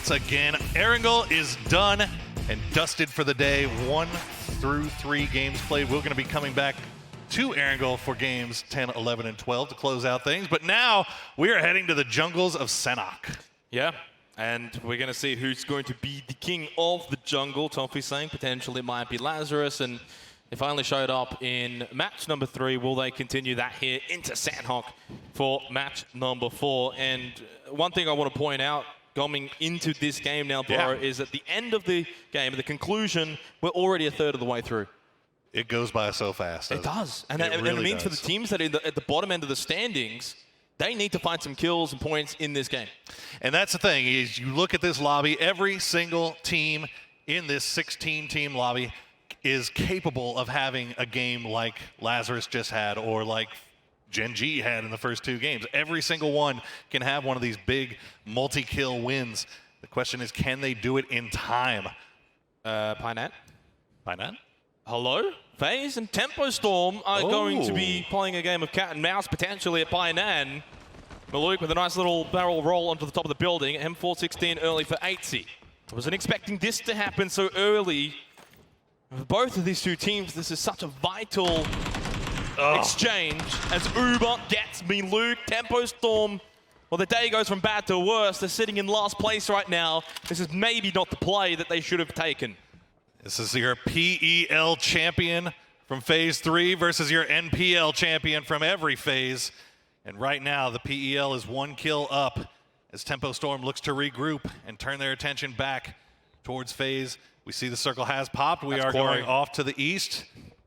once again. Erangel is done and dusted for the day. 1 through 3 games played. We're going to be coming back to Erangel for games 10, 11, and 12 to close out things. But now we are heading to the jungles of Senok. Yeah, and we're going to see who's going to be the king of the jungle. Toffee's saying potentially it might be Lazarus, and they finally showed up in match number 3. Will they continue that here into Sandhawk for match number 4? And one thing I want to point out going into this game now, Boro, is at the end of the game, at the conclusion, we're already a third of the way through. It goes by so fast. It does. And it really means does. for the teams that are at the bottom end of the standings, they need to find some kills and points in this game. And that's the thing, is you look at this lobby, every single team in this 16-team lobby is capable of having a game like Lazarus just had, or like Gen G had in the first 2 games. Every single one can have one of these big multi-kill wins. The question is, can they do it in time? Pinat? Hello? FaZe and Tempo Storm are going to be playing a game of cat and mouse potentially at Painan. Maluk with a nice little barrel roll onto the top of the building. M416 early for 80. I wasn't expecting this to happen so early. For both of these 2 teams, this is such a vital exchange as Uber gets me Luke. Tempo Storm, well, the day goes from bad to worse. They're sitting in last place right now. This is maybe not the play that they should have taken. This is your PEL champion from Phase 3 versus your NPL champion from every phase. And right now, the PEL is 1 kill up as Tempo Storm looks to regroup and turn their attention back towards FaZe. We see the circle has popped. We are going off to the east.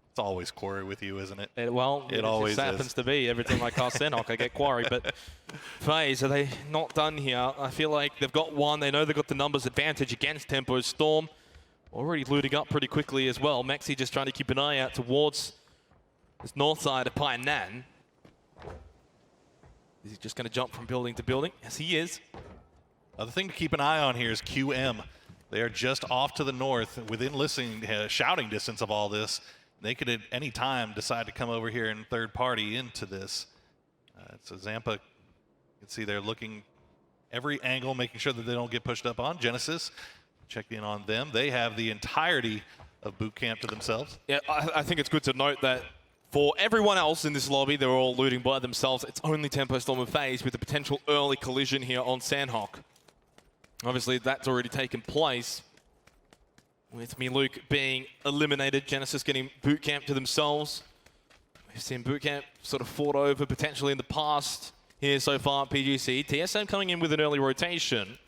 It's always Quarry with you, isn't it? It always happens to be. Every time I cast Senok, I get Quarry. But FaZe, are they not done here? I feel like they've got one. They know they've got the numbers advantage against Tempo Storm. Already looting up pretty quickly as well. Mexi just trying to keep an eye out towards this north side of Painan. Is he just going to jump from building to building? Yes, he is. Other thing to keep an eye on here is QM. They are just off to the north, within shouting distance of all this. They could at any time decide to come over here and third party into this. So Zampa, you can see they're looking every angle, making sure that they don't get pushed up on. Genesis, check in on them. They have the entirety of boot camp to themselves. Yeah, I think it's good to note that for everyone else in this lobby, they're all looting by themselves. It's only Tempo Storm and FaZe with a potential early collision here on Sandhawk. Obviously, that's already taken place with Luke being eliminated. Genesis getting boot camp to themselves. We've seen boot camp sort of fought over potentially in the past here so far at PGC. TSM coming in with an early rotation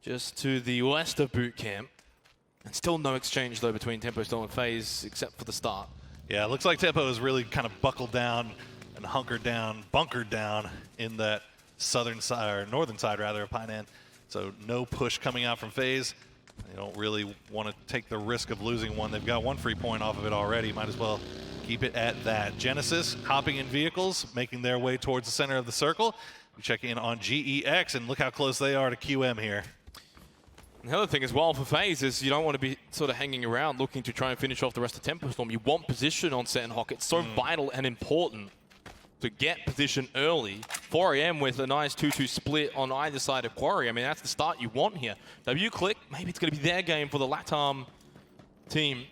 just to the west of boot camp. And still no exchange, though, between Tempo Storm and FaZe, except for the start. Yeah, it looks like Tempo is really kind of buckled down and hunkered down, bunkered down in that southern side, or northern side, rather, of Painan. So no push coming out from FaZe. They don't really want to take the risk of losing one. They've got 1 free point off of it already. Might as well keep it at that. Genesis hopping in vehicles, making their way towards the center of the circle. We check in on GEX, and look how close they are to QM here. The other thing as well for FaZe is you don't want to be sort of hanging around looking to try and finish off the rest of Tempo Storm. You want position on Sandhawk. It's so vital and important to get position early. 4 AM with a nice 2-2 split on either side of Quarry. I mean, that's the start you want here. W-Click, maybe it's going to be their game for the LATAM team,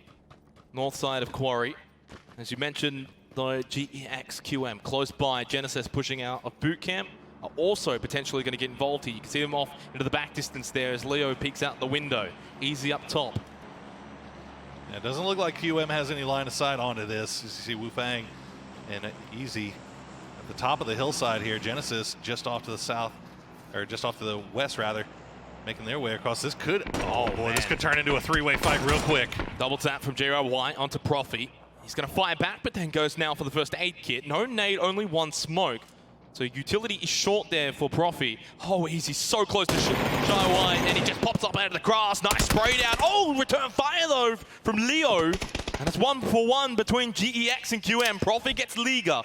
north side of Quarry. As you mentioned, the GEX QM close by. Genesis pushing out of boot camp are also potentially going to get involved here. You can see them off into the back distance there as Leo peeks out the window. Easy up top. Yeah, it doesn't look like QM has any line of sight onto this. You see Wu Fang and Easy at the top of the hillside here. Genesis just off to the south, or just off to the west rather, making their way across. This could, this could turn into a 3-way fight real quick. Double tap from JRY onto Profi. He's going to fire back, but then goes now for the first aid kit. No nade, only 1 smoke. So utility is short there for Profi. Oh, Easy so close to JRY, and he just pops up out of the grass. Nice spray down. Oh, return fire though from Leo. And it's 1-for-1 between GEX and QM. Profi gets Liga.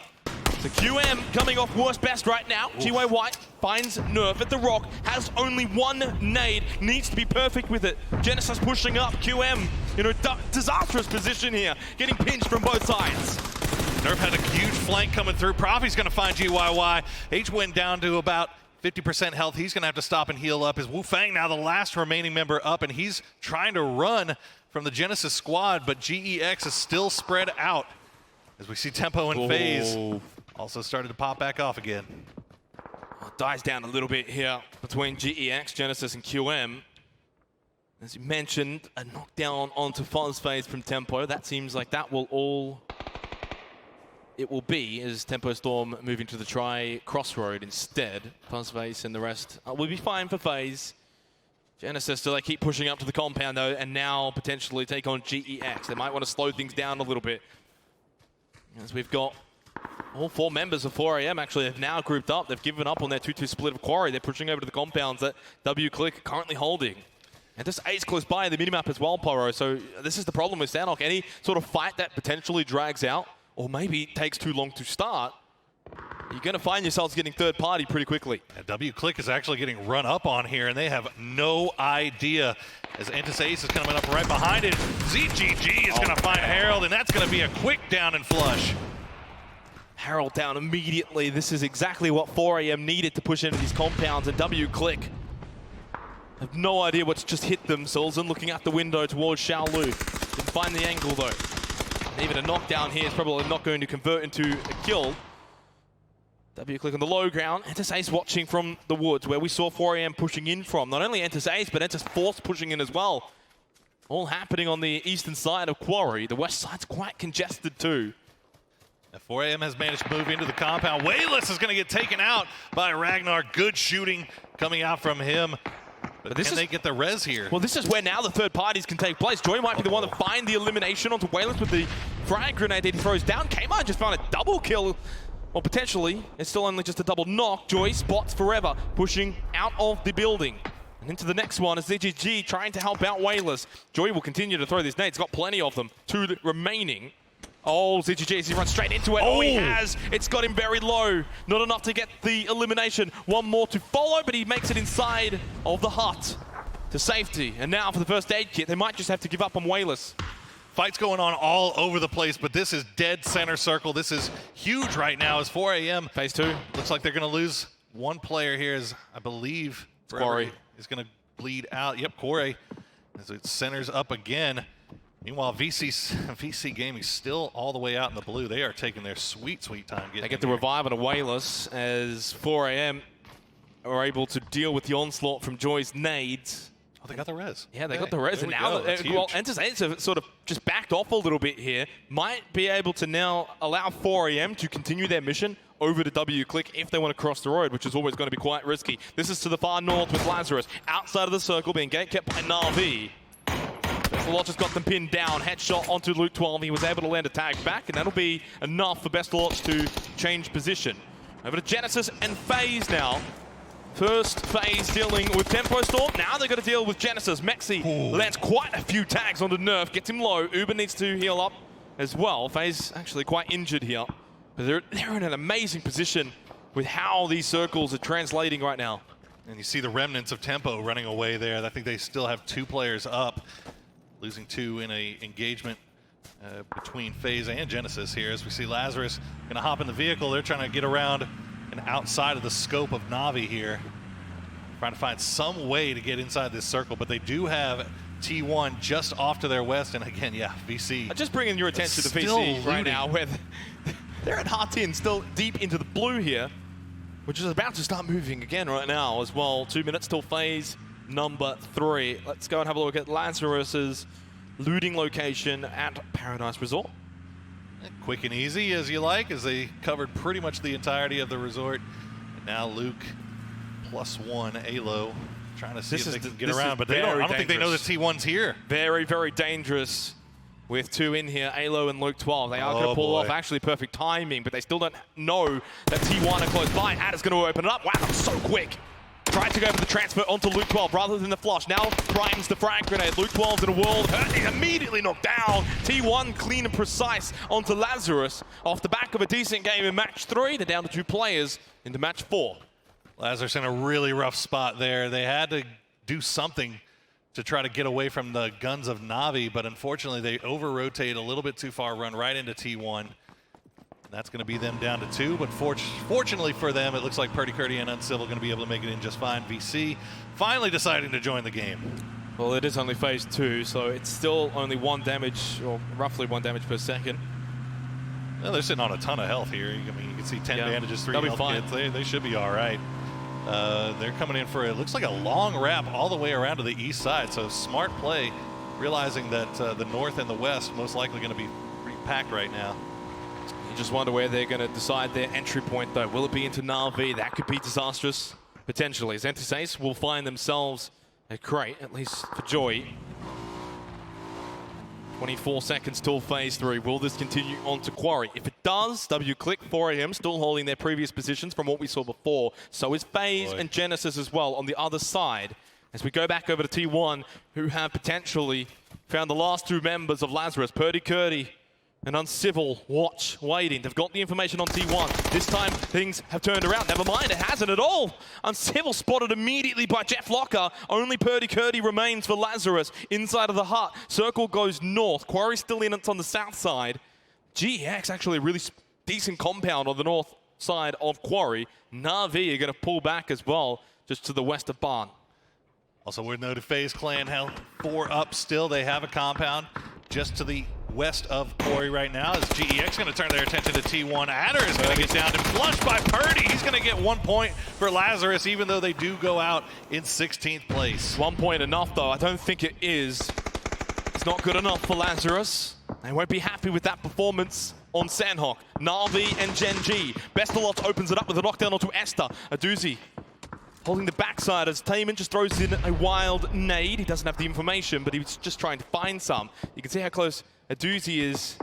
So QM coming off worst best right now. GY White finds Nerf at the rock, has only 1 nade, needs to be perfect with it. Genesis pushing up, QM in a disastrous position here, getting pinched from both sides. Nerf had a huge flank coming through. Profi's going to find GYY. H went down to about 50% health. He's going to have to stop and heal up. Is Wu Fang now the last remaining member up, and he's trying to run from the Genesis squad, but GEX is still spread out. As we see Tempo and FaZe also started to pop back off again. Dies down a little bit here between GEX, Genesis, and QM. As you mentioned, a knockdown onto FaZe from Tempo. That seems like that will all it will be, as Tempo Storm moving to the crossroad instead. FaZe and the rest will be fine for FaZe. Genesis, do they keep pushing up to the compound though, and now potentially take on GEX? They might want to slow things down a little bit. As we've got all 4 members of 4AM actually have now grouped up. They've given up on their 2-2 split of Quarry. They're pushing over to the compounds that W-Click currently holding. And this A's close by in the minimap as well, Pyro. So this is the problem with Sanok. Any sort of fight that potentially drags out, or maybe takes too long to start, you're going to find yourselves getting third party pretty quickly. Yeah, W-Click is actually getting run up on here, and they have no idea. As Entis Ace is coming up right behind it, ZGG is going to find Harold, and that's going to be a quick down and flush. Harold down immediately. This is exactly what 4AM needed to push into these compounds, and W-Click have no idea what's just hit them. Solzen looking out the window towards Xiaolu. Didn't find the angle though. And even a knockdown here is probably not going to convert into a kill. W-Click on the low ground. Entis Ace watching from the woods, where we saw 4AM pushing in from. Not only Entis Ace, but Entis Force pushing in as well. All happening on the eastern side of Quarry. The west side's quite congested too. 4AM has managed to move into the compound. Wayless is going to get taken out by Ragnar. Good shooting coming out from him. But can they get the res here? Well, this is where now the third parties can take place. Joy might be the one to find the elimination onto Wayless with the frag grenade that he throws down. Kmart just found a double kill. Well, potentially. It's still only just a double knock. Joy spots forever, pushing out of the building. And into the next one is ZGG trying to help out Wayless. Joy will continue to throw these nades. Got plenty of them. 2 remaining. Oh, ZGG, he runs straight into it. Oh, he has. It's got him very low. Not enough to get the elimination. One more to follow, but he makes it inside of the hut to safety. And now for the first aid kit, they might just have to give up on Wayless. Fights going on all over the place, but this is dead center circle. This is huge right now as 4AM. Phase 2. Looks like they're going to lose one player here, as I believe Quarry is going to bleed out. Yep, Quarry, as it centers up again. Meanwhile, VC Gaming still all the way out in the blue. They are taking their sweet, sweet time getting They get the revive on a Wayless as 4AM are able to deal with the onslaught from Joy's nades. Oh, they got the res. Yeah, they got the res. And now Entis Ace have sort of just backed off a little bit here. Might be able to now allow 4AM to continue their mission over to W-Click if they want to cross the road, which is always going to be quite risky. This is to the far north with Lazarus. Outside of the circle, being gatekept by Na'Vi. Bestaloch just got them pinned down. Headshot onto Luke 12. He was able to land a tag back, and that'll be enough for Bestaloch to change position. Over to Genesis and FaZe now. First FaZe dealing with Tempo Storm. Now they've got to deal with Genesis. Mexi lands quite a few tags onto Nerf. Gets him low. Uber needs to heal up as well. FaZe actually quite injured here. But they're in an amazing position with how these circles are translating right now. And you see the remnants of Tempo running away there. I think they still have 2 players up. Losing 2 in a engagement between FaZe and Genesis here. As we see Lazarus gonna hop in the vehicle. They're trying to get around and outside of the scope of Na'Vi here. Trying to find some way to get inside this circle, but they do have T1 just off to their west. And again, yeah, VC. Just bringing your attention to VC right now, where they're at Heart-In, still deep into the blue here, which is about to start moving again right now as well. 2 minutes till phase number 3. Let's go and have a look at Lazarus's looting location at Paradise Resort. Quick and easy as you like, as they covered pretty much the entirety of the resort. And now Luke +1 Alo trying to see if they can get around, but I don't think they know that T1's here. Very, very dangerous with 2 in here, Alo and Luke 12. They are going to pull off actually perfect timing, but they still don't know that T1 are close by. Ad is going to open it up. Wow, that's so quick. Tried to go for the transfer onto Luke 12 rather than the flush. Now primes the frag grenade. Luke 12's in a world hurt. He's immediately knocked down. T1 clean and precise onto Lazarus. Off the back of a decent game in match 3, they're down to 2 players into match 4. Lazarus in a really rough spot there. They had to do something to try to get away from the guns of Na'Vi, but unfortunately they over-rotate a little bit too far, run right into T1. That's going to be them down to 2, but fortunately for them, it looks like Purdy Curdy and Uncivil going to be able to make it in just fine. VC finally deciding to join the game. Well, it is only phase 2, so it's still only 1 damage, or roughly 1 damage per second. Well, they're sitting on a ton of health here. I mean, you can see 10 bandages, 3 health kits. They should be all right. They're coming in for, it looks like a long wrap all the way around to the east side, so smart play, realizing that the north and the west most likely going to be pretty packed right now. You just wonder where they're going to decide their entry point, though. Will it be into Na'Vi? That could be disastrous, potentially. Zentis Ace will find themselves a crate, at least for Joy. 24 seconds till phase 3. Will this continue on to Quarry? If it does, W-click, 4AM still holding their previous positions from what we saw before. So is FaZe and Genesis as well on the other side. As we go back over to T1, who have potentially found the last 2 members of Lazarus, Purdy Curdy and Uncivil, waiting. They've got the information on T1. This time, things have turned around. Never mind, it hasn't at all. Uncivil spotted immediately by Jeff Locker. Only Purdy Curdy remains for Lazarus inside of the hut. Circle goes north. Quarry still in, it's on the south side. GEX actually a really decent compound on the north side of Quarry. Na'Vi are going to pull back as well, just to the west of Barn. Also, we're noted FaZe Clan held 4 up still. They have a compound just to the west of Quarry right now. Is GEX going to turn their attention to T1? Adder is going to get down and flushed by Purdy. He's going to get 1 point for Lazarus, even though they do go out in 16th place. 1 point enough, though. I don't think it is. It's not good enough for Lazarus. They won't be happy with that performance on Sandhawk. Na'Vi and Gen G. Bestalot opens it up with a knockdown onto Esther. A doozy holding the backside as Taman just throws in a wild nade. He doesn't have the information, but he was just trying to find some. You can see how close a doozy is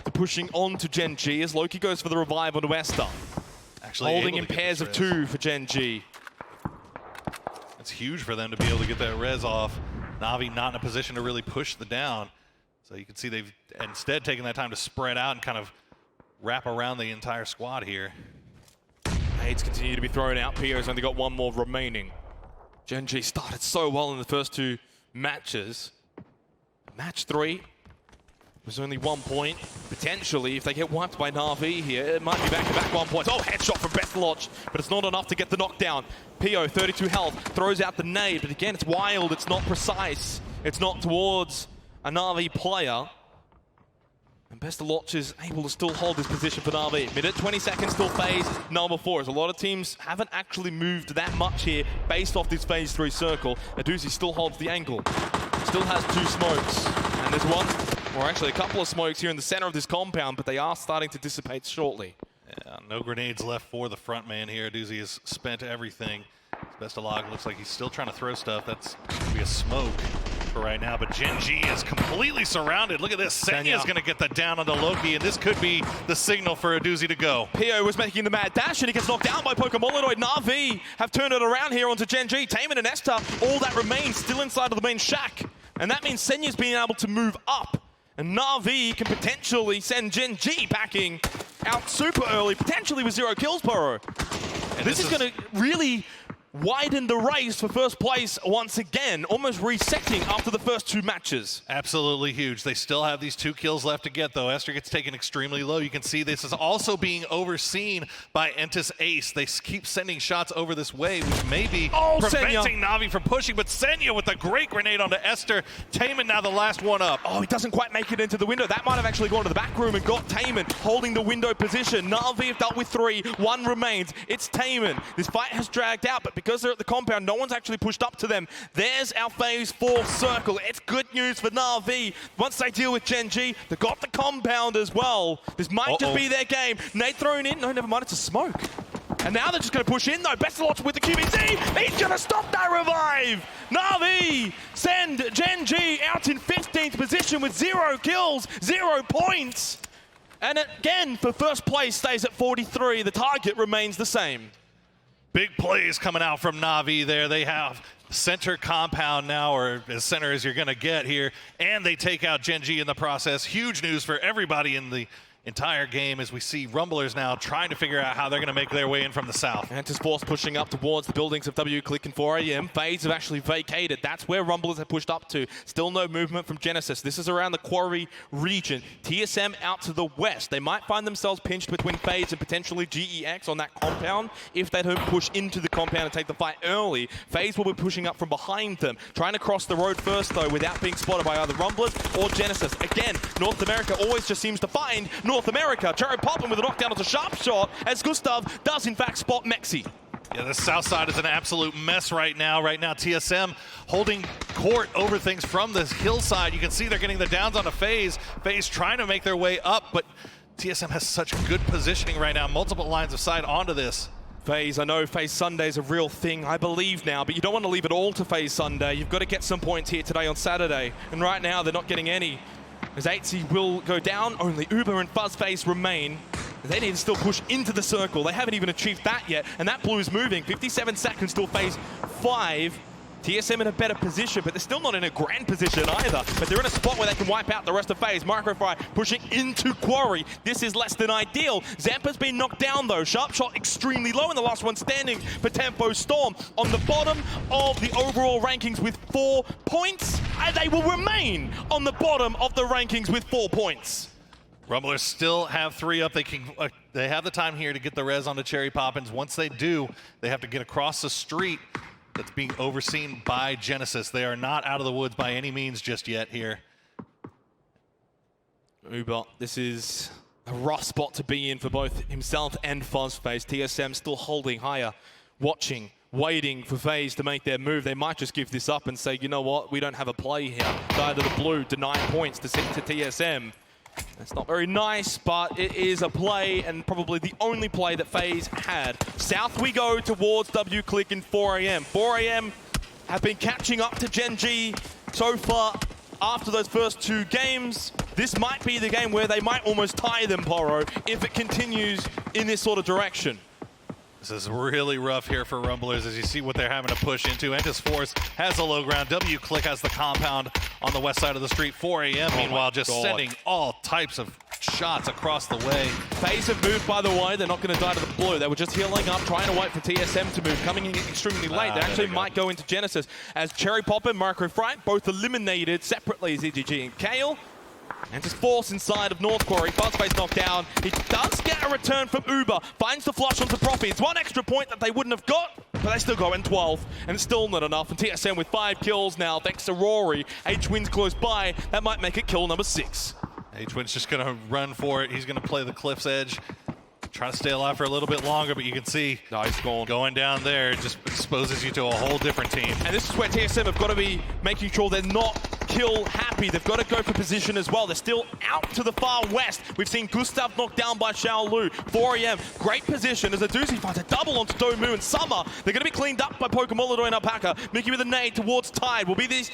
to pushing on to Gen G as Loki goes for the revive onto Esther. Actually holding in pairs of 2 for Gen G. It's huge for them to be able to get that res off. Na'Vi not in a position to really push the down. So you can see they've instead taken that time to spread out and kind of wrap around the entire squad here. Nades continue to be thrown out. PO's only got 1 more remaining. Gen G started so well in the first 2 matches. Match 3 was only 1 point. Potentially, if they get wiped by Na'Vi here, it might be back-to-back 1 points. Oh, headshot from Bestalot, but it's not enough to get the knockdown. PO, 32 health, throws out the nade, but again, it's wild, it's not precise. It's not towards a Na'Vi player. And Bestalot is able to still hold his position for Na'Vi. Minute 20 seconds till phase number 4. As a lot of teams haven't actually moved that much here based off this phase 3 circle. Aduzi still holds the angle. Still has 2 smokes. And there's one, or actually a couple of smokes here in the center of this compound, but they are starting to dissipate shortly. Yeah, no grenades left for the front man here. Aduzi has spent everything. Bestalog looks like he's still trying to throw stuff. That's going to be a smoke for right now, but Gen G is completely surrounded. Look at this. Senya's going to get that down onto Loki, and this could be the signal for Aduzi to go. PO was making the mad dash, and he gets knocked down by Pokemolonoid. Na'Vi have turned it around here onto Gen G. Taman and Esther, all that remains still inside of the main shack. And that means Senya's being able to move up. And Na'Vi can potentially send Gen G backing out super early, potentially with 0 kills, Poro. And this is going to really widen the race for first place once again, almost resetting after the first 2 matches. Absolutely huge. They still have these 2 kills left to get, though. Esther gets taken extremely low. You can see this is also being overseen by Entis Ace. They keep sending shots over this way, which may be preventing Na'Vi from pushing, but Senya with a great grenade onto Esther. Taman now the last one up. Oh, he doesn't quite make it into the window. That might have actually gone to the back room and got Taman holding the window position. Na'Vi have dealt with 3. 1 remains. It's Taman. This fight has dragged out, but because they're at the compound, no one's actually pushed up to them. There's our phase 4 circle. It's good news for Na'Vi. Once they deal with Gen G, they've got the compound as well. This might just be their game. Nade thrown in. No, never mind. It's a smoke. And now they're just going to push in, though. Bestalot's with the QBC. He's going to stop that revive. Na'Vi send Gen G out in 15th position with 0 kills, 0 points. And again, for first place, stays at 43. The target remains the same. Big plays coming out from Na'Vi there. They have center compound now, or as center as you're going to get here, and they take out Gen G in the process. Huge news for everybody in the entire game as we see Rumblers now trying to figure out how they're going to make their way in from the south. Mantis Force pushing up towards the buildings of WClick and 4AM. FaZe have actually vacated. That's where Rumblers have pushed up to. Still no movement from Genesis. This is around the Quarry region. TSM out to the west. They might find themselves pinched between FaZe and potentially GEX on that compound if they don't push into the compound and take the fight early. FaZe will be pushing up from behind them, trying to cross the road first though without being spotted by either Rumblers or Genesis. Again, North America always just seems to find North America. Cherry popping with a knockdown as a sharp shot as Gustav does in fact spot Mexi. Yeah, the south side is an absolute mess right now. Right now, TSM holding court over things from this hillside. You can see they're getting the downs on a FaZe. FaZe trying to make their way up, but TSM has such good positioning right now. Multiple lines of sight onto this. FaZe, I know FaZe Sunday is a real thing, I believe now, but you don't want to leave it all to FaZe Sunday. You've got to get some points here today on Saturday, and right now they're not getting any. As 8C will go down, only Uber and Fuzzface remain. They need to still push into the circle. They haven't even achieved that yet, and that blue is moving. 57 seconds till phase 5. TSM in a better position, but they're still not in a grand position either. But they're in a spot where they can wipe out the rest of FaZe. Microfry pushing into Quarry. This is less than ideal. Zampa's been knocked down though. Sharp shot extremely low, and the last one standing for Tempo Storm on the bottom of the overall rankings with 4 points. And they will remain on the bottom of the rankings with 4 points. Rumblers still have 3 up. They have the time here to get the res onto Cherry Poppins. Once they do, they have to get across the street that's being overseen by Genesis. They are not out of the woods by any means just yet here. Uber, this is a rough spot to be in for both himself and Fuzzface. TSM still holding higher, watching, waiting for FaZe to make their move. They might just give this up and say, you know what, we don't have a play here. Side of the blue, deny points to TSM. That's not very nice, but it is a play, and probably the only play that FaZe had. South we go towards WClick and 4AM. 4AM have been catching up to Gen G so far after those first 2 games. This might be the game where they might almost tie them, Poro, if it continues in this sort of direction. This is really rough here for Rumblers as you see what they're having to push into. Entis Force has the low ground. WClick has the compound on the west side of the street. 4AM, meanwhile, just sending all types of shots across the way. FaZe have moved, by the way. They're not going to die to the blue. They were just healing up, trying to wait for TSM to move, coming in extremely late. They actually might go into Genesis as Cherry Popper and Microfry both eliminated separately, ZGG and Kale. And just Force inside of North Quarry. Fuzzface knocked down. He does get a return from Uber. Finds the flush onto Profi. It's 1 extra point that they wouldn't have got, but they still go in 12. And it's still not enough. And TSM with 5 kills now, thanks to Rory. H-Win's close by. That might make it kill number 6. H-Win's just going to run for it. He's going to play the cliff's edge. Try to stay alive for a little bit longer, but you can see going down there just exposes you to a whole different team. And this is where TSM have got to be making sure they're not kill happy. They've got to go for position as well. They're still out to the far west. We've seen Gustav knocked down by Xiao Lu. 4AM, great position as a doozy finds a double onto Domu and Summer. They're going to be cleaned up by Pokemolodo and Alpaca. Mickey with a nade towards Tide. Will be this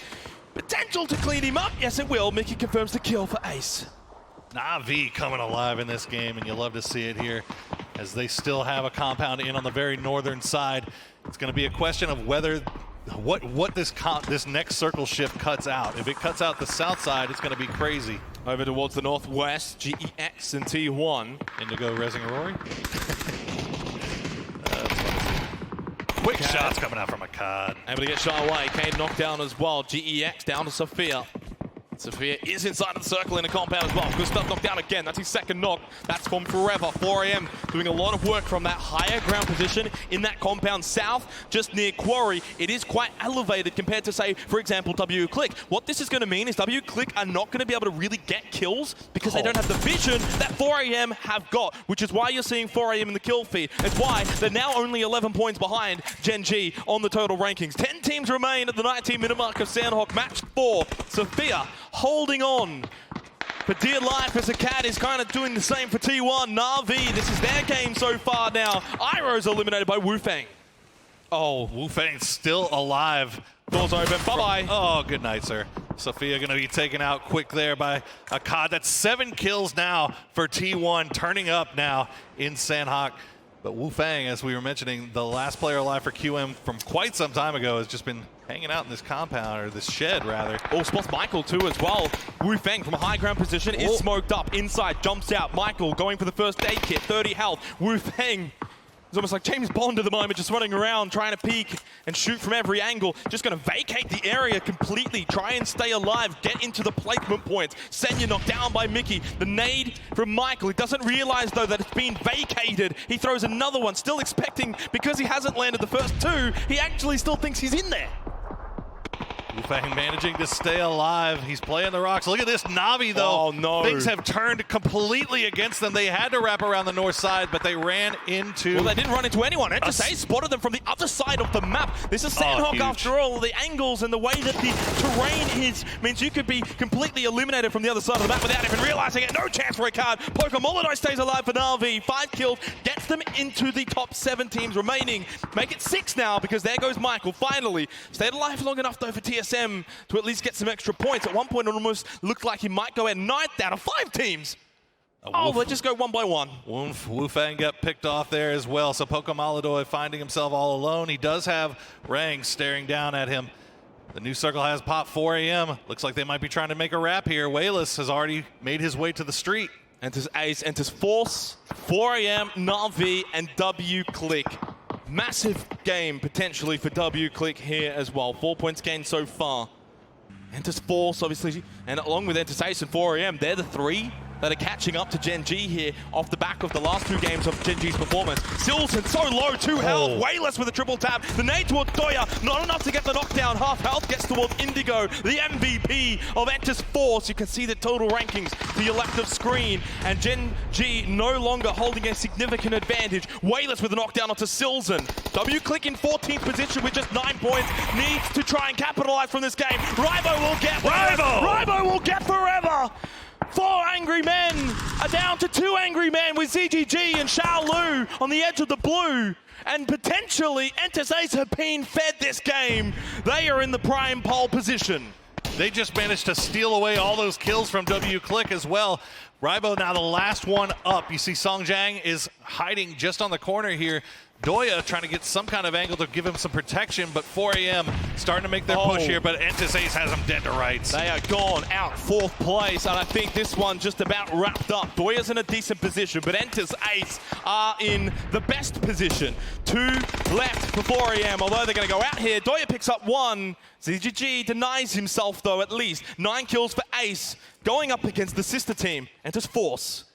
potential to clean him up? Yes, it will. Mickey confirms the kill for Ace. Na'Vi coming alive in this game, and you love to see it here as they still have a compound in on the very northern side. It's going to be a question of whether what this next circle shift cuts out. If it cuts out the south side, it's going to be crazy. Over towards the northwest, GEX and T1. Indigo resing Rory. Quick shots coming out from Akkad. Able to get shot away. Kane knocked down as well. GEX down to Sophia. Sophia is inside of the circle in the compound as well. Gustav knocked down again. That's his second knock. That's from Forever. 4AM doing a lot of work from that higher ground position in that compound south, just near Quarry. It is quite elevated compared to, say, for example, WClick. What this is going to mean is WClick are not going to be able to really get kills because they don't have the vision that 4AM have got, which is why you're seeing 4AM in the kill feed. It's why they're now only 11 points behind Gen G on the total rankings. 10 teams remain at the 19-minute mark of Sandhawk match 4. Sophia holding on for dear life as Akkad is kind of doing the same for T1. Na'Vi, this is their game so far now. Iroh's eliminated by Wufang. Oh, Wufang's still alive. Doors open, bye-bye. Oh, good night, sir. Sophia going to be taken out quick there by Akkad. That's 7 kills now for T1, turning up now in Sandhawk. But Wu Fang, as we were mentioning, the last player alive for QM from quite some time ago, has just been hanging out in this compound, or this shed, rather. Oh, spots Michael too as well. Wu Fang from a high ground position is smoked up. Inside, jumps out. Michael going for the first aid kit, 30 health. Wu Fang is almost like James Bond at the moment, just running around, trying to peek and shoot from every angle. Just going to vacate the area completely, try and stay alive, get into the placement points. Senya knocked down by Mickey. The nade from Michael. He doesn't realize, though, that it's been vacated. He throws another one, still expecting, because he hasn't landed the first two, he actually still thinks he's in there. Wu Fang managing to stay alive. He's playing the rocks. Look at this Na'Vi, though. Oh, no. Things have turned completely against them. They had to wrap around the north side, but they ran into... Well, they didn't run into anyone. Entesay spotted them from the other side of the map. This is Sandhawk after all. The angles and the way that the terrain is means you could be completely eliminated from the other side of the map without even realizing it. No chance for a card. Pokemon stays alive for Na'Vi. 5 kills, gets them into the top 7 teams remaining. Make it 6 now, because there goes Michael. Finally, stayed alive long enough, though, for TSM to at least get some extra points. At one point, it almost looked like he might go at 9th out of 5 teams. Oh, they just go one by one. Wu Fang got picked off there as well, so Pokemon finding himself all alone. He does have Rang staring down at him. The new circle has popped 4 a.m. Looks like they might be trying to make a wrap here. Wayless has already made his way to the street. Enters Ace, enters Force, 4 a.m., Na'Vi, and W-Click. Massive game, potentially, for W-Click here as well. 4 points gained so far. Enters Force, obviously, and along with Enters Ace and 4 a.m., they're the 3 that are catching up to Gen G here off the back of the last 2 games of Gen G's performance. Silson so low, 2 health, Wayless with a triple tap. The nade towards Doya, not enough to get the knockdown. Half health gets towards Indigo, the MVP of Enters Force. You can see the total rankings to your left of screen, and Gen G no longer holding a significant advantage. Wayless with a knockdown onto Silson. W-Click in 14th position with just 9 points, needs to try and capitalize from this game. Rybo will get Rybo will get forever. 4 angry men are down to 2 angry men with ZGG and Xiao Lu on the edge of the blue. And potentially, Enters Ace have been fed this game. They are in the prime pole position. They just managed to steal away all those kills from W-Click as well. Rybo now the last one up. You see Song Jiang is hiding just on the corner here. Doya trying to get some kind of angle to give him some protection, but 4 a.m. starting to make their push here, but Enters Ace has them dead to rights. They are gone out 4th place, and I think this one just about wrapped up. Doya's in a decent position, but Enters Ace are in the best position. 2 left for 4 a.m., although they're going to go out here. Doya picks up 1. ZGG denies himself, though, at least. 9 kills for Ace, going up against the sister team, Enters Force.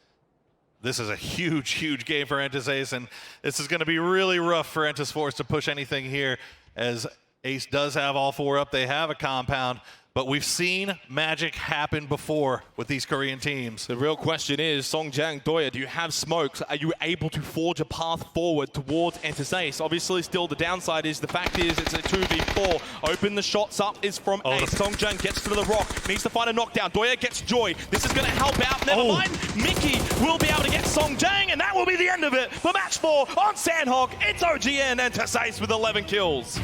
This is a huge, huge game for Enters Ace, and this is going to be really rough for Enters Force to push anything here, as Ace does have all 4 up. They have a compound, but we've seen magic happen before with these Korean teams. The real question is, Song Jiang, Doya, do you have smokes? Are you able to forge a path forward towards Enters Ace? Obviously, still the downside is, the fact is, it's a 2v4. Open the shots up is from Ace. Song Jiang gets to the rock, needs to find a knockdown. Doya gets Joy. This is going to help out. Never mind. Mickey will be able to get Song Jiang, and that will be the end of it for match 4 on Sandhawk. It's OGN and Enters Ace with 11 kills.